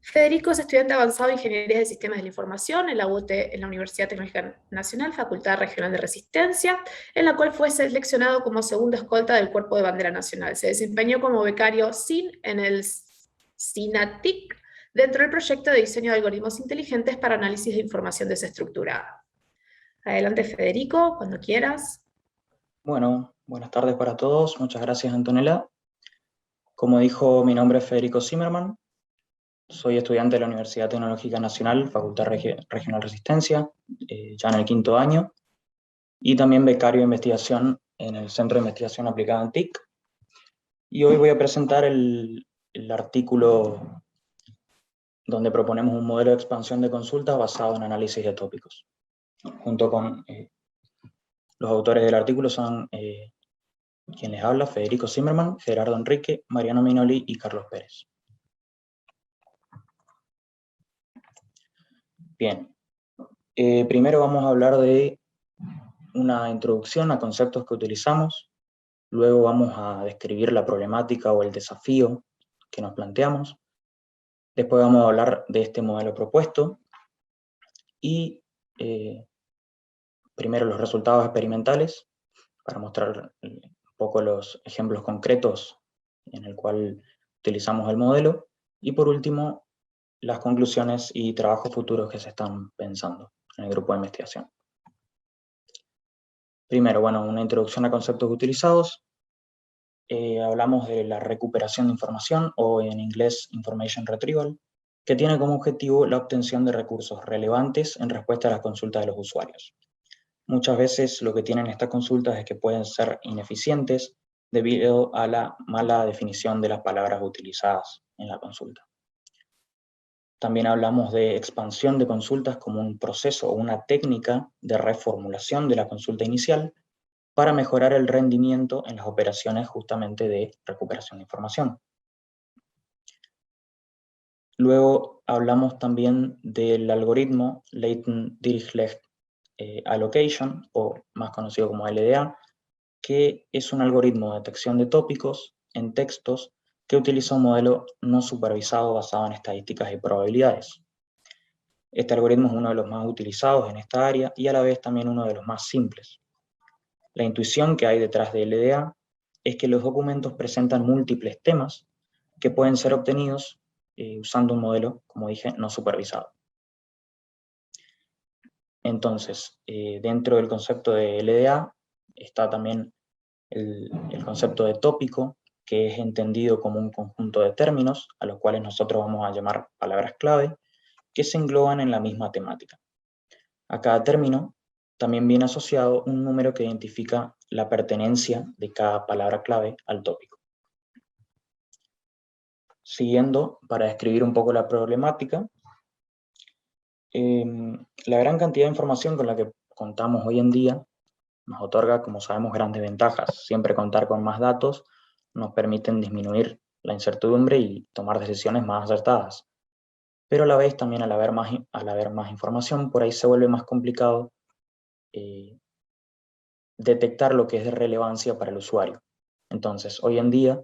Federico es estudiante avanzado de Ingeniería de Sistemas de la Información en la UT, en la Universidad Tecnológica Nacional, Facultad Regional de Resistencia, en la cual fue seleccionado como segundo escolta del Cuerpo de Bandera Nacional. Se desempeñó como becario SIN en el SINATIC dentro del proyecto de diseño de algoritmos inteligentes para análisis de información desestructurada. Adelante, Federico, cuando quieras. Bueno, buenas tardes para todos. Muchas gracias, Antonella. Como dijo, mi nombre es Federico Zimmerman. Soy estudiante de la Universidad Tecnológica Nacional, Facultad Regional Resistencia, ya en el 5º año, y también becario de investigación en el Centro de Investigación Aplicada en TIC. Y hoy voy a presentar el artículo donde proponemos un modelo de expansión de consultas basado en análisis de tópicos. Junto con los autores del artículo son quien les habla, Federico Zimmerman, Gerardo Enrique, Mariano Minoli y Carlos Pérez. Bien, primero vamos a hablar de una introducción a conceptos que utilizamos, luego vamos a describir la problemática o el desafío que nos planteamos, después vamos a hablar de este modelo propuesto y primero los resultados experimentales para mostrar un poco los ejemplos concretos en el cual utilizamos el modelo, y por último las conclusiones y trabajos futuros que se están pensando en el grupo de investigación. Primero, bueno, una introducción a conceptos utilizados. Hablamos de la recuperación de información, o en inglés Information Retrieval, que tiene como objetivo la obtención de recursos relevantes en respuesta a las consultas de los usuarios. Muchas veces lo que tienen estas consultas es que pueden ser ineficientes debido a la mala definición de las palabras utilizadas en la consulta. También hablamos de expansión de consultas como un proceso o una técnica de reformulación de la consulta inicial para mejorar el rendimiento en las operaciones justamente de recuperación de información. Luego hablamos también del algoritmo Latent Dirichlet Allocation, o más conocido como LDA, que es un algoritmo de detección de tópicos en textos que utiliza un modelo no supervisado basado en estadísticas y probabilidades. Este algoritmo es uno de los más utilizados en esta área y a la vez también uno de los más simples. La intuición que hay detrás de LDA es que los documentos presentan múltiples temas que pueden ser obtenidos usando un modelo, como dije, no supervisado. Entonces, dentro del concepto de LDA está también el concepto de tópico, que es entendido como un conjunto de términos, a los cuales nosotros vamos a llamar palabras clave, que se engloban en la misma temática. A cada término también viene asociado un número que identifica la pertenencia de cada palabra clave al tópico. Siguiendo, para describir un poco la problemática, la gran cantidad de información con la que contamos hoy en día nos otorga, como sabemos, grandes ventajas. Siempre contar con más datos nos permiten disminuir la incertidumbre y tomar decisiones más acertadas. Pero a la vez, también al haber más información, por ahí se vuelve más complicado detectar lo que es de relevancia para el usuario. Entonces, hoy en día,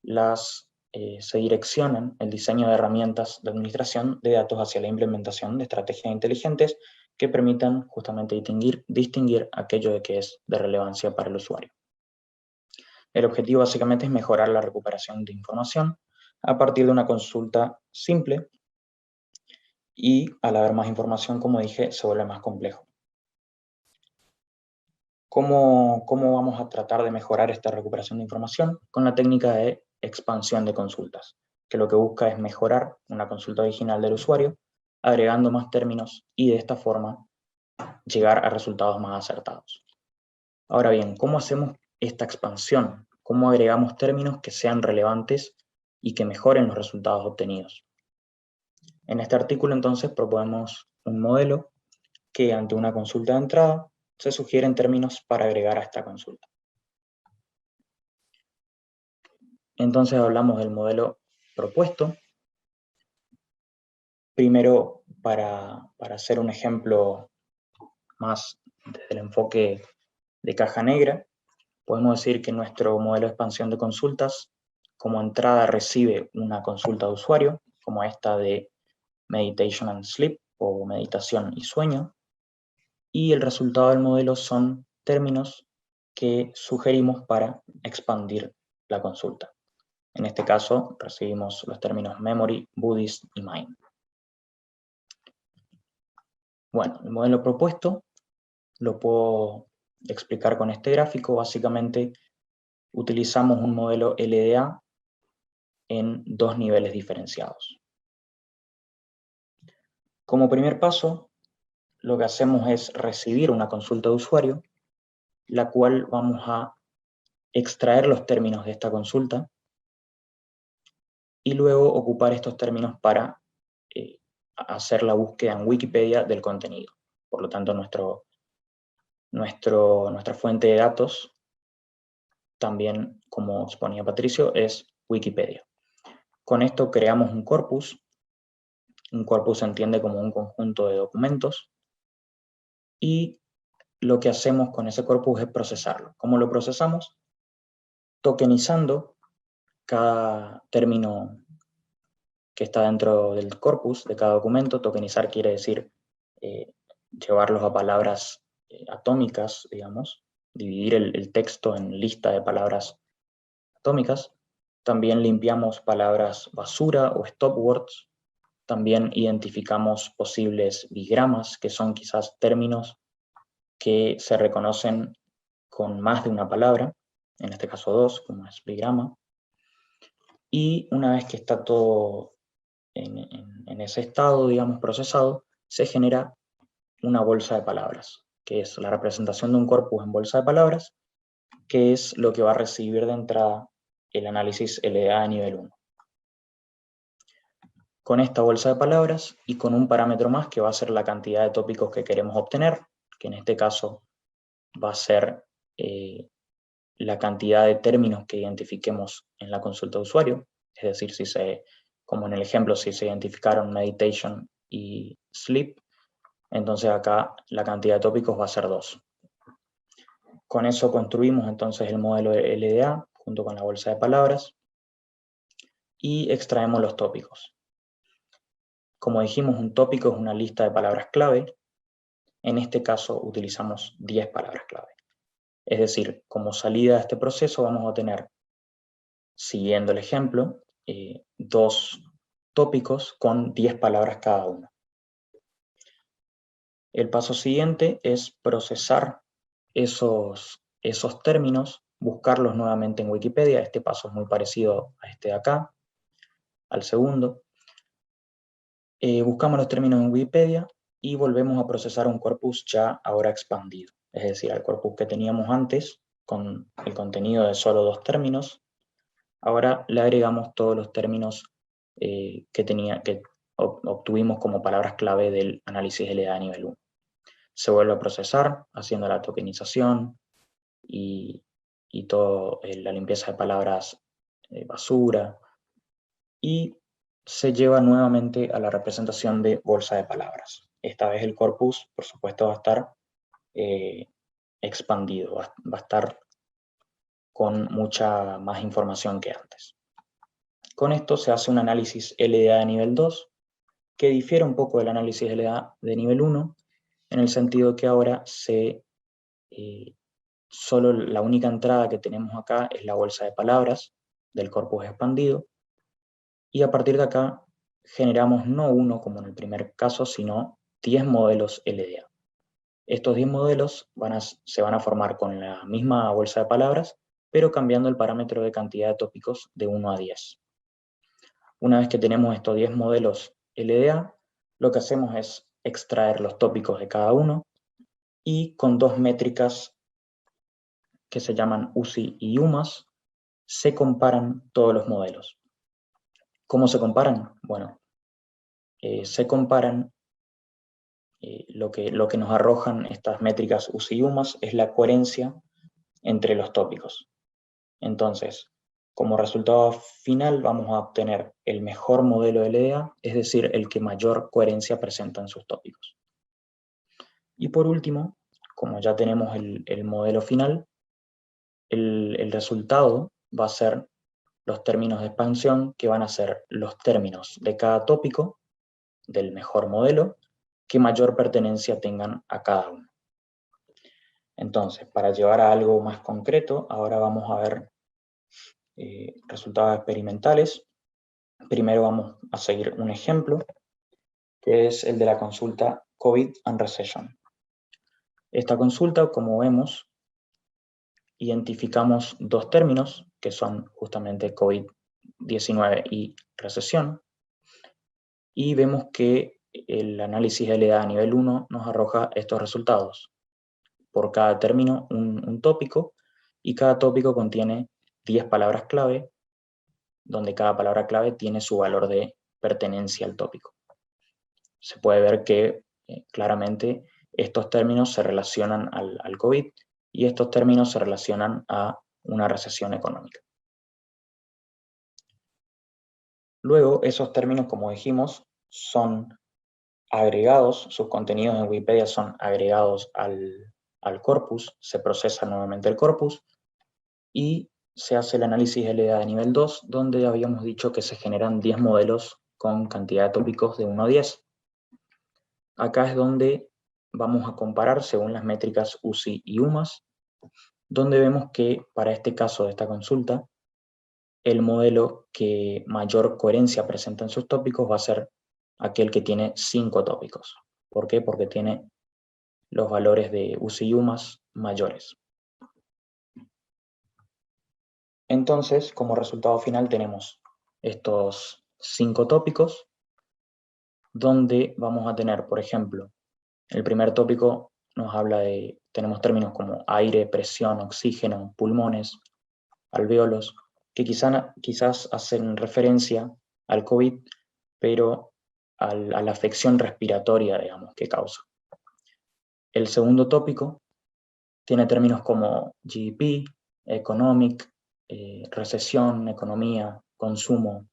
se direccionan el diseño de herramientas de administración de datos hacia la implementación de estrategias inteligentes que permitan justamente distinguir aquello de que es de relevancia para el usuario. El objetivo básicamente es mejorar la recuperación de información a partir de una consulta simple, y al haber más información, como dije, se vuelve más complejo. ¿Cómo vamos a tratar de mejorar esta recuperación de información? Con la técnica de expansión de consultas, que lo que busca es mejorar una consulta original del usuario, agregando más términos y de esta forma llegar a resultados más acertados. Ahora bien, ¿cómo hacemos esta expansión? ¿Cómo agregamos términos que sean relevantes y que mejoren los resultados obtenidos? En este artículo entonces proponemos un modelo que ante una consulta de entrada se sugieren términos para agregar a esta consulta. Entonces hablamos del modelo propuesto. Primero, para hacer un ejemplo más desde el enfoque de caja negra, podemos decir que nuestro modelo de expansión de consultas, como entrada, recibe una consulta de usuario, como esta de Meditation and Sleep, o meditación y sueño, y el resultado del modelo son términos que sugerimos para expandir la consulta. En este caso, recibimos los términos memory, Buddhist y mind. Bueno, el modelo propuesto lo puedo explicar con este gráfico. Básicamente, utilizamos un modelo LDA en dos niveles diferenciados. Como primer paso, lo que hacemos es recibir una consulta de usuario, la cual vamos a extraer los términos de esta consulta y luego ocupar estos términos para hacer la búsqueda en Wikipedia del contenido. Por lo tanto, nuestra fuente de datos, también como exponía Patricio, es Wikipedia. Con esto creamos un corpus. Un corpus se entiende como un conjunto de documentos, y lo que hacemos con ese corpus es procesarlo. ¿Cómo lo procesamos? Tokenizando cada término que está dentro del corpus de cada documento. Tokenizar quiere decir llevarlos a palabras atómicas, digamos, dividir el texto en lista de palabras atómicas. También limpiamos palabras basura o stop words. También identificamos posibles bigramas, que son quizás términos que se reconocen con más de una palabra, en este caso dos, como es bigrama. Y una vez que está todo en ese estado, digamos, procesado, se genera una bolsa de palabras, que es la representación de un corpus en bolsa de palabras, que es lo que va a recibir de entrada el análisis LDA de nivel 1. Con esta bolsa de palabras y con un parámetro más que va a ser la cantidad de tópicos que queremos obtener, que en este caso va a ser la cantidad de términos que identifiquemos en la consulta de usuario, es decir, como en el ejemplo, si se identificaron meditation y sleep, entonces acá la cantidad de tópicos va a ser 2. Con eso construimos entonces el modelo de LDA junto con la bolsa de palabras y extraemos los tópicos. Como dijimos, un tópico es una lista de palabras clave. En este caso utilizamos 10 palabras clave. Es decir, como salida de este proceso vamos a tener, siguiendo el ejemplo, 2 tópicos con 10 palabras cada uno. El paso siguiente es procesar esos términos, buscarlos nuevamente en Wikipedia. Este paso es muy parecido a este de acá, al segundo. Buscamos los términos en Wikipedia y volvemos a procesar un corpus ya ahora expandido. Es decir, al corpus que teníamos antes, con el contenido de solo 2 términos, ahora le agregamos todos los términos que obtuvimos como palabras clave del análisis LDA nivel 1. Se vuelve a procesar, haciendo la tokenización y toda la limpieza de palabras basura, y se lleva nuevamente a la representación de bolsa de palabras. Esta vez el corpus, por supuesto, va a estar expandido, va a estar con mucha más información que antes. Con esto se hace un análisis LDA de nivel 2, que difiere un poco del análisis LDA de nivel 1, en el sentido que ahora solo la única entrada que tenemos acá es la bolsa de palabras del corpus expandido, y a partir de acá generamos no uno como en el primer caso, sino 10 modelos LDA. Estos 10 modelos se van a formar con la misma bolsa de palabras, pero cambiando el parámetro de cantidad de tópicos de 1 a 10. Una vez que tenemos estos 10 modelos LDA, lo que hacemos es extraer los tópicos de cada uno, y con 2 métricas que se llaman UCI y UMAS, se comparan todos los modelos. ¿Cómo se comparan? Bueno, se comparan, lo que nos arrojan estas métricas UCI y UMAS es la coherencia entre los tópicos. Entonces, como resultado final vamos a obtener el mejor modelo de LDA, es decir, el que mayor coherencia presenta en sus tópicos. Y por último, como ya tenemos el modelo final, el resultado va a ser los términos de expansión, que van a ser los términos de cada tópico del mejor modelo que mayor pertenencia tengan a cada uno. Entonces, para llevar a algo más concreto, ahora vamos a ver resultados experimentales. Primero vamos a seguir un ejemplo, que es el de la consulta COVID and Recession. Esta consulta, como vemos, identificamos dos términos, que son justamente COVID-19 y recesión, y vemos que el análisis LDA a nivel 1 nos arroja estos resultados. Por cada término un tópico, y cada tópico contiene 10 palabras clave, donde cada palabra clave tiene su valor de pertenencia al tópico. Se puede ver que claramente estos términos se relacionan al COVID y estos términos se relacionan a una recesión económica. Luego, esos términos, como dijimos, son agregados, sus contenidos en Wikipedia son agregados al corpus, se procesa nuevamente el corpus y se hace el análisis LDA de nivel 2, donde habíamos dicho que se generan 10 modelos con cantidad de tópicos de 1 a 10. Acá es donde vamos a comparar según las métricas UCI y UMAS, donde vemos que para este caso de esta consulta, el modelo que mayor coherencia presenta en sus tópicos va a ser aquel que tiene 5 tópicos. ¿Por qué? Porque tiene los valores de UCI y UMAS mayores. Entonces, como resultado final tenemos estos 5 tópicos, donde vamos a tener, por ejemplo, el primer tópico nos habla de, tenemos términos como aire, presión, oxígeno, pulmones, alvéolos, que quizás hacen referencia al COVID, pero a la afección respiratoria, digamos, que causa. El segundo tópico tiene términos como GDP, economic, recesión, economía, consumo,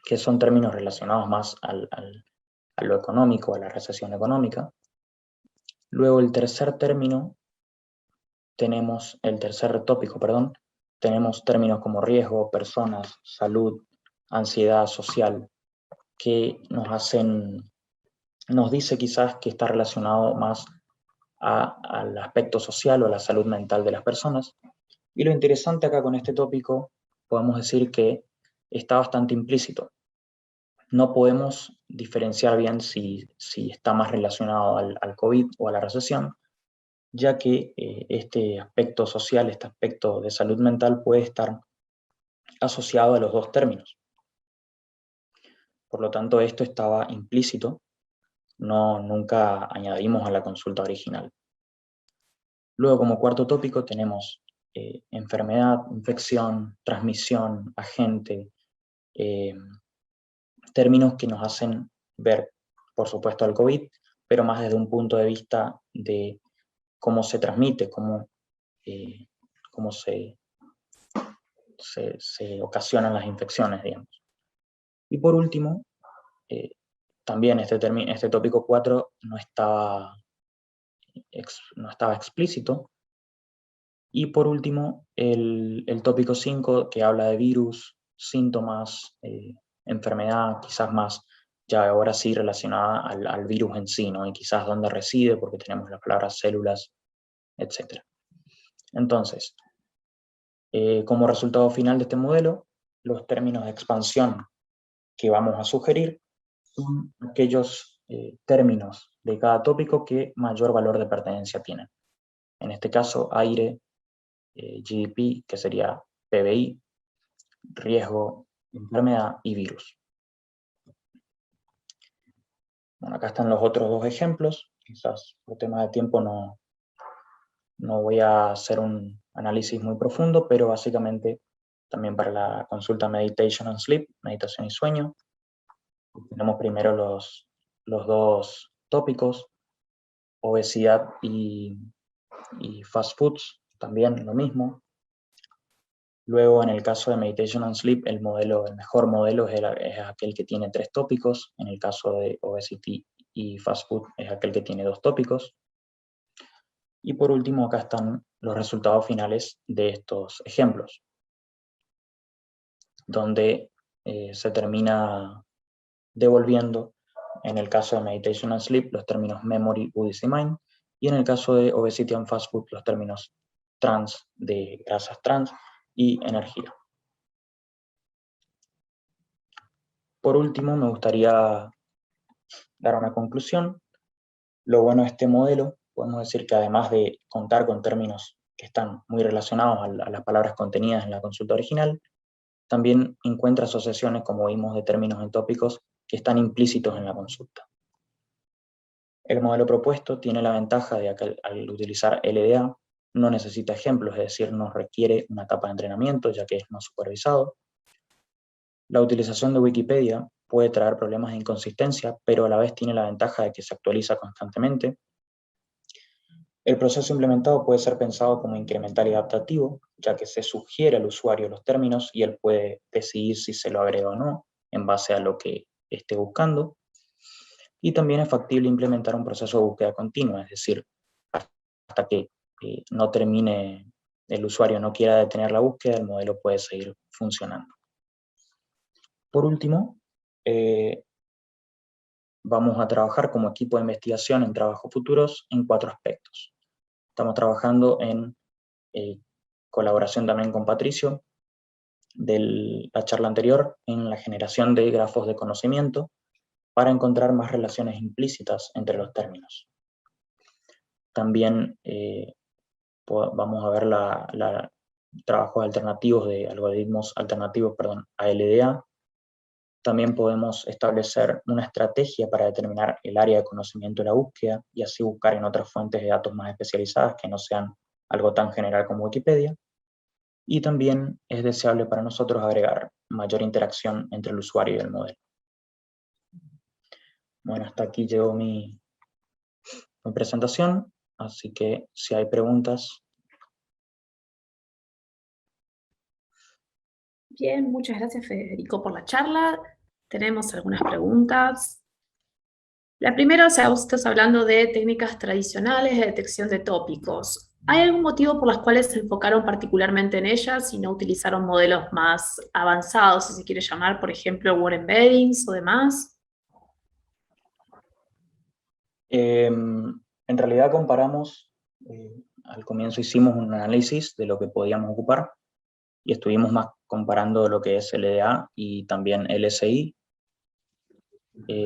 que son términos relacionados más a lo económico, a la recesión económica. Luego el tercer tópico, tenemos términos como riesgo, personas, salud, ansiedad social, que nos dice quizás que está relacionado más al aspecto social o a la salud mental de las personas. Y lo interesante acá con este tópico, podemos decir que está bastante implícito. No podemos diferenciar bien si está más relacionado al COVID o a la recesión, ya que este aspecto social, este aspecto de salud mental puede estar asociado a los dos términos. Por lo tanto, esto estaba implícito, nunca añadimos a la consulta original. Luego, como cuarto tópico, tenemos enfermedad, infección, transmisión, agente, términos que nos hacen ver, por supuesto, al COVID, pero más desde un punto de vista de cómo se transmite, cómo se ocasionan las infecciones, digamos. Y por último, también este tópico 4 no estaba explícito. Y por último, el tópico 5, que habla de virus, síntomas, enfermedad, quizás más, ya ahora sí relacionada al virus en sí, ¿no? Y quizás dónde reside, porque tenemos las palabras células, etc. Entonces, como resultado final de este modelo, los términos de expansión que vamos a sugerir son aquellos términos de cada tópico que mayor valor de pertenencia tienen. En este caso, aire, GDP, que sería PBI, riesgo, enfermedad y virus. Bueno, acá están los otros dos ejemplos. Quizás por tema de tiempo no voy a hacer un análisis muy profundo, pero básicamente también para la consulta Meditation and Sleep, meditación y sueño, tenemos primero los dos tópicos, obesidad y fast foods, también lo mismo. Luego, en el caso de Meditation and Sleep, el mejor modelo es aquel que tiene 3 tópicos. En el caso de Obesity y Fast Food es aquel que tiene 2 tópicos. Y por último, acá están los resultados finales de estos ejemplos. donde se termina devolviendo, en el caso de Meditation and Sleep, los términos Memory, Buddhist y Mind, y en el caso de Obesity and Fast Food, los términos trans, de grasas trans, y energía. Por último, me gustaría dar una conclusión. Lo bueno de este modelo, podemos decir que además de contar con términos que están muy relacionados a las palabras contenidas en la consulta original, también encuentra asociaciones, como vimos, de términos en tópicos que están implícitos en la consulta. El modelo propuesto tiene la ventaja de que al utilizar LDA no necesita ejemplos, es decir, no requiere una etapa de entrenamiento, ya que es no supervisado. La utilización de Wikipedia puede traer problemas de inconsistencia, pero a la vez tiene la ventaja de que se actualiza constantemente. El proceso implementado puede ser pensado como incremental y adaptativo, ya que se sugiere al usuario los términos y él puede decidir si se lo agrega o no, en base a lo que esté buscando. Y también es factible implementar un proceso de búsqueda continua, es decir, hasta que no termine, el usuario no quiera detener la búsqueda, el modelo puede seguir funcionando. Por último, vamos a trabajar como equipo de investigación en trabajos futuros en 4 aspectos. Estamos trabajando en colaboración también con Patricio, de la charla anterior, en la generación de grafos de conocimiento para encontrar más relaciones implícitas entre los términos. También vamos a ver trabajos alternativos de algoritmos alternativos, a LDA. También podemos establecer una estrategia para determinar el área de conocimiento de la búsqueda y así buscar en otras fuentes de datos más especializadas que no sean algo tan general como Wikipedia. Y también es deseable para nosotros agregar mayor interacción entre el usuario y el modelo. Bueno, hasta aquí llegó mi presentación, así que si hay preguntas. Bien, muchas gracias Federico por la charla. Tenemos algunas preguntas. La primera, o sea, vos estás hablando de técnicas tradicionales de detección de tópicos. ¿Hay algún motivo por los cuales se enfocaron particularmente en ellas y no utilizaron modelos más avanzados, si se quiere llamar, por ejemplo, word embeddings o demás? En realidad comparamos, al comienzo hicimos un análisis de lo que podíamos ocupar y estuvimos más comparando lo que es LDA y también LSI.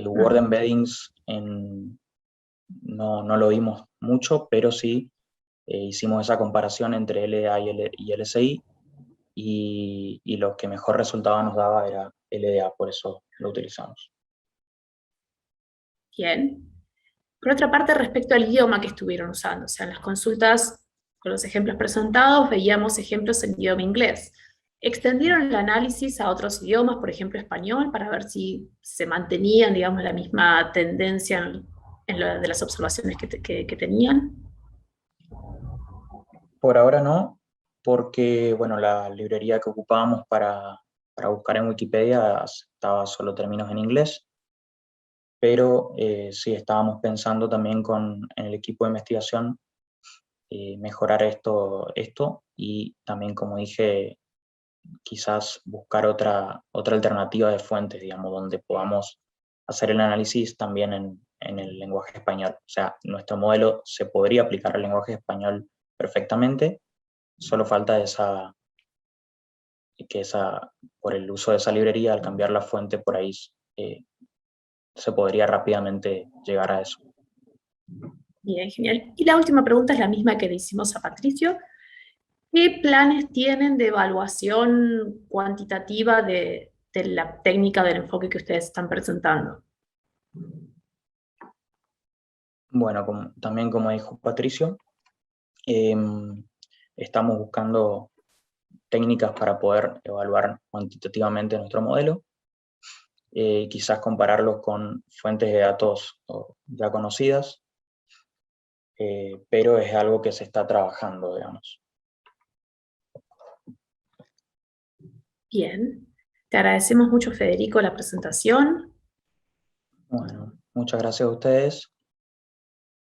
Word embeddings no lo vimos mucho, pero sí hicimos esa comparación entre LDA y LSI y lo que mejor resultado nos daba era LDA, por eso lo utilizamos. Bien. Por otra parte, respecto al idioma que estuvieron usando, o sea, en las consultas con los ejemplos presentados veíamos ejemplos en idioma inglés. ¿Extendieron el análisis a otros idiomas, por ejemplo español, para ver si se mantenían, digamos, la misma tendencia de las observaciones que tenían? Por ahora no, porque bueno, la librería que ocupábamos para buscar en Wikipedia aceptaba solo términos en inglés, pero sí estábamos pensando también en el equipo de investigación mejorar esto y también, como dije, quizás buscar otra alternativa de fuentes, digamos, donde podamos hacer el análisis también en el lenguaje español. O sea, nuestro modelo se podría aplicar al lenguaje español perfectamente, solo falta por el uso de esa librería, al cambiar la fuente por ahí, se podría rápidamente llegar a eso. Bien, genial. Y la última pregunta es la misma que le hicimos a Patricio. ¿Qué planes tienen de evaluación cuantitativa de la técnica del enfoque que ustedes están presentando? Bueno, también como dijo Patricio, estamos buscando técnicas para poder evaluar cuantitativamente nuestro modelo, quizás compararlos con fuentes de datos ya conocidas, pero es algo que se está trabajando, digamos. Bien, te agradecemos mucho, Federico, la presentación. Bueno, muchas gracias a ustedes.